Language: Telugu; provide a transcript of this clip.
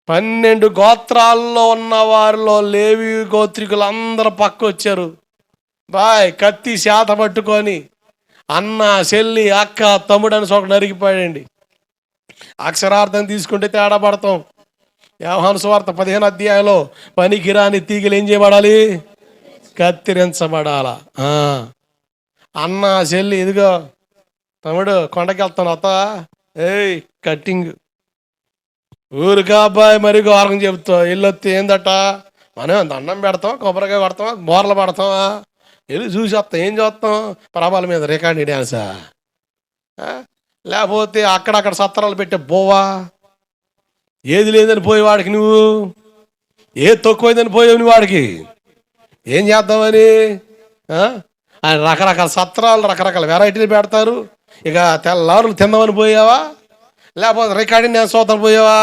12 గోత్రాల్లో ఉన్న వారిలో లేవి గోత్రికులు అందరూ పక్క వచ్చారు. కత్తి శాత పట్టుకొని అన్న, చెల్లి, అక్క, తమ్ముడు అని ఒకటి నరికిపోయాడండి. అక్షరార్థం తీసుకుంటే తేడా పడతాం. యోహాను సువార్త 15వ అధ్యాయంలో పనికిరాని తీగలు ఏం చేయబడాలి? కత్తిరించబడాల. అన్న, చెల్లి, ఇదిగో తమ్ముడు కొండకి వెళ్తాను అత్త, కట్టింగ్. ఊరికా అబ్బాయి మరి ఘోరం చెబుతావు. వెళ్ళొస్తే ఏందట, మనం దండం పెడతాం, కొబ్బరికాయ పడతాం, బోర్లు పడతామా, వెళ్ళి చూసి వస్తాం. ఏం చూస్తాం? ప్రభాల మీద రికార్డింగ్ డ్యాన్సా? లేకపోతే అక్కడక్కడ సత్రాలు పెట్టే బోవా? ఏది లేదని పోయి వాడికి నువ్వు, ఏది తక్కువైందని పోయావు నువ్వు వాడికి ఏం చేద్దామని? ఆయన రకరకాల సత్రాలు, రకరకాల వెరైటీలు పెడతారు. ఇక తెల్లారులు తిందామని పోయావా? లేకపోతే రికార్డింగ్ డ్యాన్స్ చూద్దామని పోయావా?